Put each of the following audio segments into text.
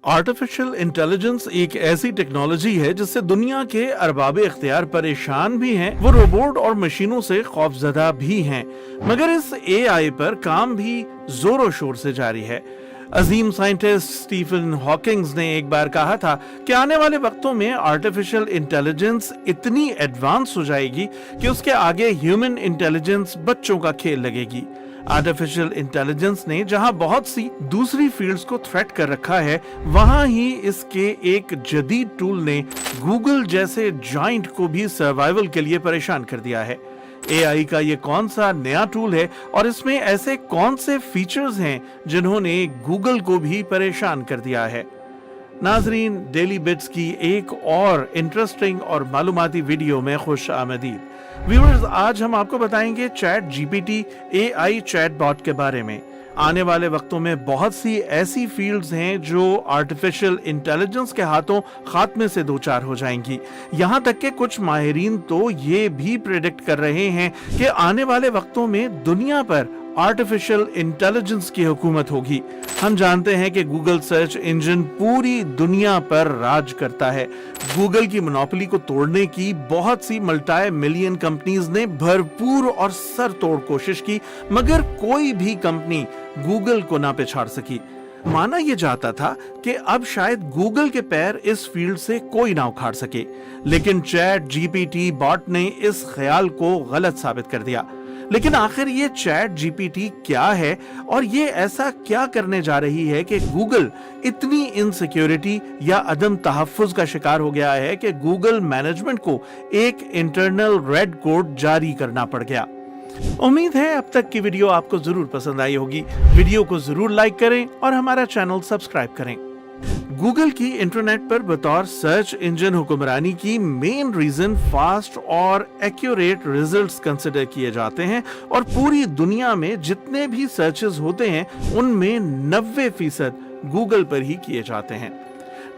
Artificial intelligence एक ऐसी technology है जिससे दुनिया के अरबाबे इख्तियार परेशान भी हैं, वो रोबोट और मशीनों से खौफजदा भी हैं, मगर इस एआई पर काम भी जोरों शोर से जारी है। अजीम साइंटिस्ट स्टीफन हॉकिंग्स ने एक बार कहा था कि आने वाले वक्तों में आर्टिफिशियल इंटेलिजेंस इतनी एडवांस हो जाएगी कि उसके आगे ह्यूमन इंटेलिजेंस बच्चों का खेल लगेगी। आर्टिफिशियल इंटेलिजेंस ने जहां बहुत सी दूसरी फील्ड्स को थ्रेट कर रखा है, वहां ही इसके एक जदीद टूल ने गूगल जैसे जाइंट को भी सर्वाइवल के लिए परेशान कर दिया है। एआई का ये कौन सा नया टूल है और इसमें ऐसे कौन से फीचर्स हैं जिन्होंने गूगल को भी परेशान कर दिया है। नाजरीन, डेली बिट्स की एक और इंटरेस्टिंग और मालूमाती वीडियो में खुश आमदीद। व्यूअर्स, आज हम आपको बताएंगे ChatGPT AI chatbot के बारे में। आने वाले वक्तों में बहुत सी ऐसी फील्ड्स हैं जो आर्टिफिशियल इंटेलिजेंस के हाथों खात्मे से दो चार हो जाएंगी। यहां तक कि कुछ माहिरीन तो ये भी प्रेडिक्ट कर रहे हैं कि आने वाले वक्तों में दुनिया पर आर्टिफिशियल इंटेलिजेंस की हुकूमत होगी। हम जानते हैं कि गूगल सर्च इंजन पूरी दुनिया पर राज करता है। गूगल की मोनोपोली को तोड़ने की बहुत सी मल्टी मिलियन कंपनीज ने भरपूर और सर तोड़ कोशिश की, मगर कोई भी कंपनी गूगल को ना पछाड़ सकी। माना यह जाता था कि अब शायद गूगल के पैर इस फील्ड से कोई ना उखाड़ सके, लेकिन चैट जीपीटी बॉट ने इस ख्याल को गलत साबित कर दिया। लेकिन आखिर ये चैट जीपीटी क्या है और ये ऐसा क्या करने जा रही है कि गूगल इतनी इनसिक्योरिटी या अदम तहफ्फुज का शिकार हो गया है कि गूगल मैनेजमेंट को एक इंटरनल रेड कोड जारी करना पड़ गया। उम्मीद है अब तक की वीडियो आपको जरूर पसंद आई होगी। वीडियो को जरूर लाइक करें और हमारा चैनल सब्सक्राइब करें। गूगल की इंटरनेट पर बतौर सर्च इंजन हुक्मरानी की मेन रीजन फास्ट और एक्यूरेट रिजल्ट्स कंसिडर किए जाते हैं, और पूरी दुनिया में जितने भी सर्चेस होते हैं उनमें 90% गूगल पर ही किए जाते हैं।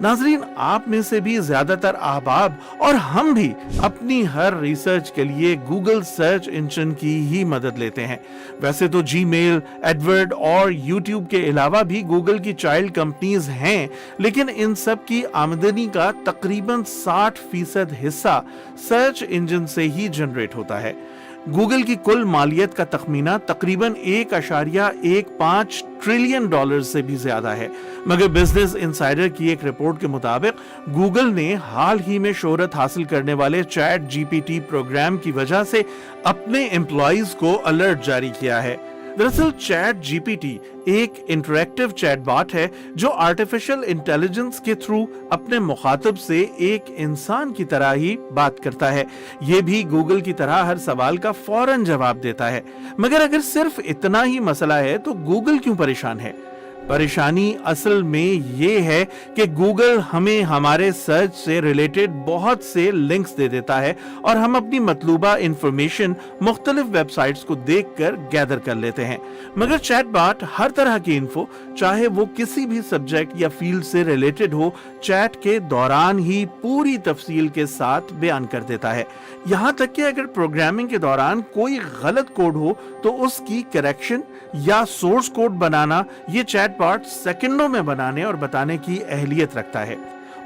नाजरीन, आप में से भी ज्यादातर अहबाब और हम भी अपनी हर रिसर्च के लिए गूगल सर्च इंजन की ही मदद लेते हैं। वैसे तो जीमेल, एडवर्ड और यूट्यूब के अलावा भी गूगल की चाइल्ड कंपनीज हैं, लेकिन इन सब की आमदनी का तकरीबन 60% हिस्सा सर्च इंजन से ही जनरेट होता है। गूगल की कुल मालियत का तखमीना तकरीबन 1.15 ट्रिलियन डॉलर से भी ज्यादा है, मगर बिजनेस इनसाइडर की एक रिपोर्ट के मुताबिक गूगल ने हाल ही में शोहरत हासिल करने वाले चैट जीपीटी प्रोग्राम की वजह से अपने एम्प्लॉइज को अलर्ट जारी किया है। दरअसल चैट जीपीटी एक इंटरैक्टिव चैट बॉट है जो आर्टिफिशियल इंटेलिजेंस के थ्रू अपने मुखातिब से एक इंसान की तरह ही बात करता है। ये भी गूगल की तरह हर सवाल का फौरन जवाब देता है। मगर अगर सिर्फ इतना ही मसला है तो गूगल क्यों परेशान है? परेशानी असल में ये है कि गूगल हमें हमारे सर्च से रिलेटेड बहुत से लिंक्स दे देता है और हम अपनी मतलूबा इंफॉर्मेशन मुख्तलिफ वेबसाइट्स को देखकर गैदर कर लेते हैं। मगर चैटबॉट हर तरह की इंफो, चाहे वो किसी भी सब्जेक्ट या फील्ड से रिलेटेड हो, चैट के दौरान ही पूरी तफसील के साथ बयान कर देता है। यहाँ तक कि अगर प्रोग्रामिंग के दौरान कोई गलत कोड हो तो उसकी करेक्शन या सोर्स कोड बनाना ये चैटबॉट सेकंडों में बनाने और बताने की अहलियत रखता है।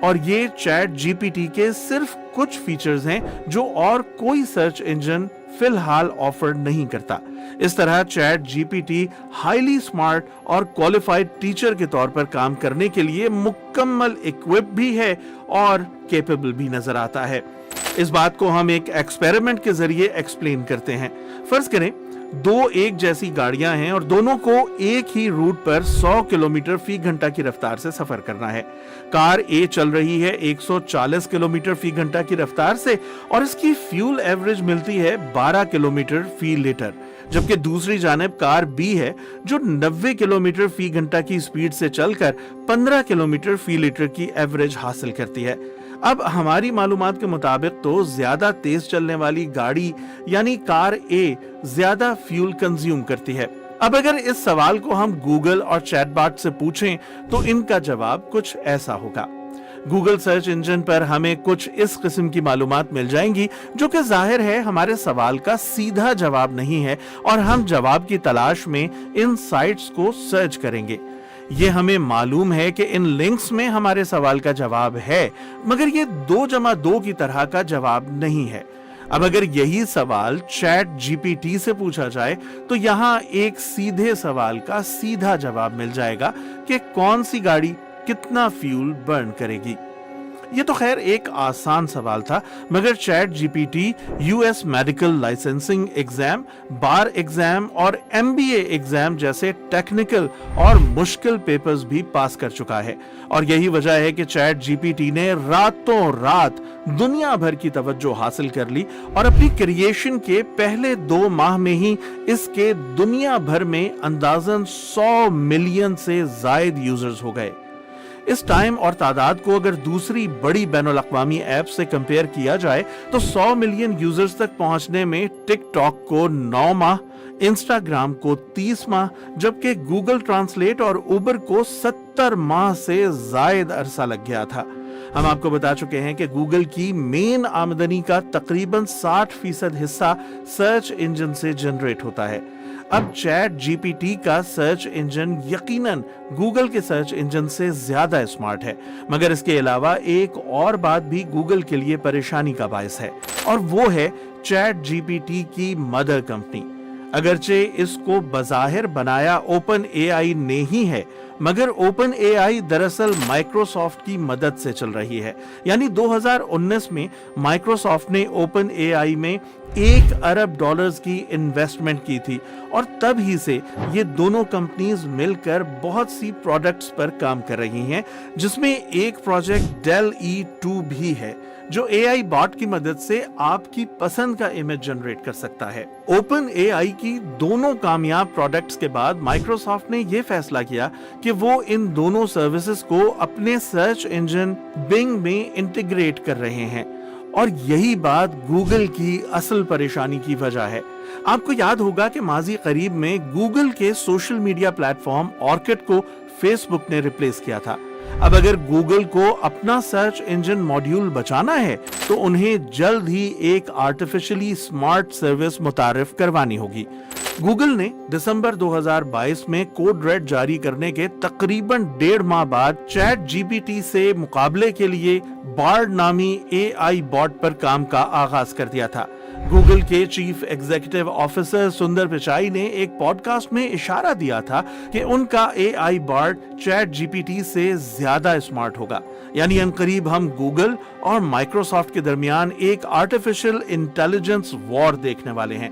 और ये चैट जीपीटी के सिर्फ कुछ फीचर्स हैं जो और कोई सर्च इंजन फिलहाल ऑफर नहीं करता। इस तरह चैट जीपीटी हाईली स्मार्ट और क्वालिफाइड टीचर के तौर पर काम करने के लिए मुकम्मल इक्विप भी है और केपेबल भी नजर आता है। इस बात को हम एक एक्सपेरिमेंट के जरिए एक्सप्लेन करते हैं। फर्ज करें दो एक जैसी गाड़ियां हैं और दोनों को एक ही रूट पर 100 किलोमीटर फी घंटा की रफ्तार से सफर करना है। कार ए चल रही है 140 किलोमीटर फी घंटा की रफ्तार से और इसकी फ्यूल एवरेज मिलती है 12 किलोमीटर फी लीटर, जबकि दूसरी जानिब कार बी है जो 90 किलोमीटर फी घंटा की स्पीड से चलकर 15 किलोमीटर फी लीटर की एवरेज हासिल करती है। अब हमारी मालूमात के मुताबिक तो ज्यादा तेज चलने वाली गाड़ी यानी कार ए ज्यादा फ्यूल कंज्यूम करती है। अब अगर इस सवाल को हम गूगल और चैटबॉट से पूछें तो इनका जवाब कुछ ऐसा होगा। गूगल सर्च इंजन पर हमें कुछ इस किस्म की मालूमात मिल जाएंगी जो कि जाहिर है हमारे सवाल का सीधा जवाब नहीं है, और हम जवाब की तलाश में इन साइट्स को सर्च करेंगे। یہ ہمیں معلوم ہے کہ ان لنکس میں ہمارے سوال کا جواب ہے، مگر یہ 2+2 کی طرح کا جواب نہیں ہے۔ اب اگر یہی سوال چیٹ جی پی ٹی سے پوچھا جائے تو یہاں ایک سیدھے سوال کا سیدھا جواب مل جائے گا کہ کون سی گاڑی کتنا فیول برن کرے گی۔ یہ تو خیر ایک آسان سوال تھا، مگر chat G P T U S medical licensing exam, bar exam اور MBA ایگزام جیسے ٹیکنیکل اور مشکل پیپرز بھی پاس کر چکا ہے، اور یہی وجہ ہے کہ چیٹ جی پی ٹی نے راتوں رات دنیا بھر کی توجہ حاصل کر لی اور اپنی کریشن کے پہلے 2 ماہ میں ہی اس کے دنیا بھر میں اندازاً 100 ملین سے زائد یوزرز ہو گئے۔ اس ٹائم اور تعداد کو اگر دوسری بڑی بین الاقوامی ایپ سے کمپیئر کیا جائے تو 100 ملین یوزرز تک پہنچنے میں ٹک ٹاک کو 9 ماہ، انسٹاگرام کو 30 ماہ، جبکہ گوگل ٹرانسلیٹ اور اوبر کو 70 ماہ سے زائد عرصہ لگ گیا تھا۔ ہم آپ کو بتا چکے ہیں کہ گوگل کی مین آمدنی کا تقریباً 60% حصہ سرچ انجن سے جنریٹ ہوتا ہے۔ اب چیٹ جی پی ٹی کا سرچ انجن یقیناً گوگل کے سرچ انجن سے زیادہ اسمارٹ ہے، مگر اس کے علاوہ ایک اور بات بھی گوگل کے لیے پریشانی کا باعث ہے، اور وہ ہے چیٹ جی پی ٹی کی مدر کمپنی۔ اگرچہ اس کو بظاہر بنایا اوپن اے آئی نے ہی ہے، مگر اوپن اے آئی دراصل مائکروسافٹ کی مدد سے چل رہی ہے۔ یعنی 2019 میں مائکروسافٹ نے اوپن اے آئی میں $1 ارب کی انویسٹمنٹ کی تھی، اور تب ہی سے یہ دونوں کمپنیز مل کر بہت سی پروڈکٹس پر کام کر رہی ہیں، جس میں ایک پروجیکٹ ڈیل E2 بھی ہے جو اے آئی باٹ کی مدد سے آپ کی پسند کا امیج جنریٹ کر سکتا ہے۔ اوپن اے آئی کی دونوں کامیاب پروڈکٹس کے بعد مائکروسافٹ نے یہ فیصلہ کیا کہ وہ ان دونوں سروسز کو اپنے سرچ انجن بنگ میں انٹیگریٹ کر رہے ہیں، اور یہی بات گوگل کی اصل پریشانی کی وجہ ہے۔ آپ کو یاد ہوگا کہ ماضی قریب میں گوگل کے social media plate form Orkut کو فیس بک نے ریپلیس کیا تھا۔ اب اگر گوگل کو اپنا سرچ انجن ماڈیول بچانا ہے تو انہیں جلد ہی ایک آرٹیفیشلی اسمارٹ سروس متعارف کروانی ہوگی۔ گوگل نے دسمبر 2022 میں کوڈ ریڈ جاری کرنے کے تقریباً 1.5 ماہ بعد چیٹ جی پی ٹی سے مقابلے کے لیے بارڈ نامی اے آئی باٹ پر کام کا آغاز کر دیا تھا۔ گوگل کے چیف ایگزیکٹو آفیسر سندر پچائی نے ایک پوڈ کاسٹ میں اشارہ دیا تھا کہ ان کا A I Bard chat G P T سے زیادہ اسمارٹ ہوگا، یعنی عنقریب ہم گوگل اور مائکروسافٹ کے درمیان ایک آرٹیفیشل انٹیلیجنس وار دیکھنے والے ہیں۔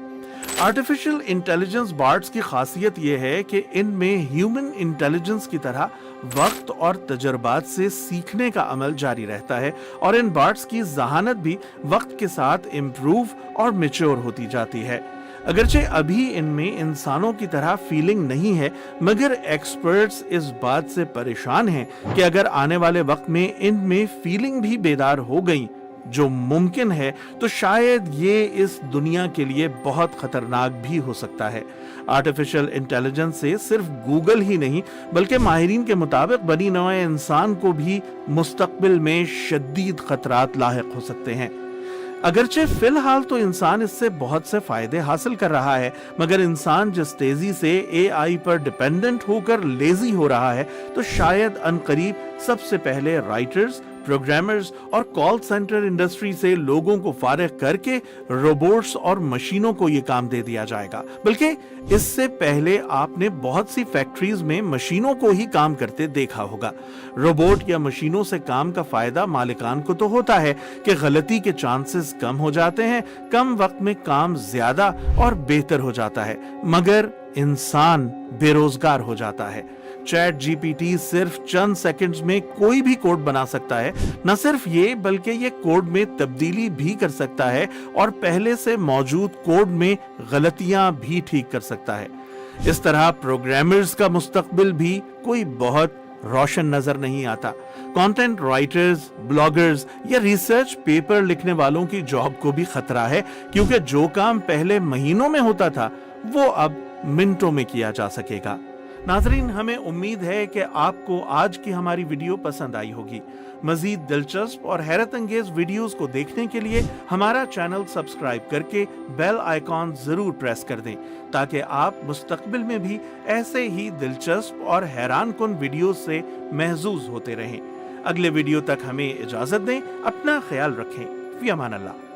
آرٹیفیشل انٹیلیجنس بارڈز کی خاصیت یہ ہے کہ ان میں ہیومن انٹیلیجنس کی طرح وقت اور تجربات سے سیکھنے کا عمل جاری رہتا ہے، اور ان بارڈز کی ذہانت بھی وقت کے ساتھ امپروو اور میچور ہوتی جاتی ہے۔ اگرچہ ابھی ان میں انسانوں کی طرح فیلنگ نہیں ہے، مگر ایکسپرٹس اس بات سے پریشان ہیں کہ اگر آنے والے وقت میں ان میں فیلنگ بھی بیدار ہو گئی، جو ممکن ہے، تو شاید یہ اس دنیا کے لیے بہت خطرناک بھی ہو سکتا ہے۔ آرٹیفیشل انٹیلیجنس سے صرف گوگل ہی نہیں بلکہ ماہرین کے مطابق بنی نوع انسان کو بھی مستقبل میں شدید خطرات لاحق ہو سکتے ہیں۔ اگرچہ فی الحال تو انسان اس سے بہت سے فائدے حاصل کر رہا ہے، مگر انسان جس تیزی سے اے آئی پر ڈیپینڈنٹ ہو کر لیزی ہو رہا ہے، تو شاید عنقریب سب سے پہلے رائٹرز، پروگرامرز اور کال سینٹر انڈسٹری سے لوگوں کو فارغ کر کے روبوٹس اور مشینوں کو یہ کام دے دیا جائے گا۔ بلکہ اس سے پہلے آپ نے بہت سی فیکٹریز میں مشینوں کو ہی کام کرتے دیکھا ہوگا۔ روبوٹ یا مشینوں سے کام کا فائدہ مالکان کو تو ہوتا ہے کہ غلطی کے چانسز کم ہو جاتے ہیں، کم وقت میں کام زیادہ اور بہتر ہو جاتا ہے، مگر انسان بے روزگار ہو جاتا ہے۔ چیٹ جی پی ٹی صرف چند سیکنڈز میں کوئی بھی کوڈ بنا سکتا ہے، نہ صرف یہ بلکہ یہ کوڈ میں تبدیلی بھی کر سکتا ہے اور پہلے سے موجود کوڈ میں غلطیاں بھی ٹھیک کر سکتا ہے۔ اس طرح پروگرامرز کا مستقبل بھی کوئی بہت روشن نظر نہیں آتا۔ کانٹینٹ رائٹرز، بلاگرز یا ریسرچ پیپر لکھنے والوں کی جاب کو بھی خطرہ ہے، کیونکہ جو کام پہلے مہینوں میں ہوتا تھا وہ اب منٹوں میں کیا جا سکے گا۔ नाजरीन, हमें उम्मीद है कि आपको आज की हमारी वीडियो पसंद आई होगी। मजीद दिलचस्प और हैरत अंगेज वीडियोस को देखने के लिए हमारा चैनल सब्सक्राइब करके बेल आइकॉन जरूर प्रेस कर दें, ताकि आप मुस्तकबिल में भी ऐसे ही दिलचस्प और हैरान कुन वीडियोस से महजूज होते रहें। अगले वीडियो तक हमें इजाजत दें, अपना ख्याल रखें। फी अमान अल्लाह।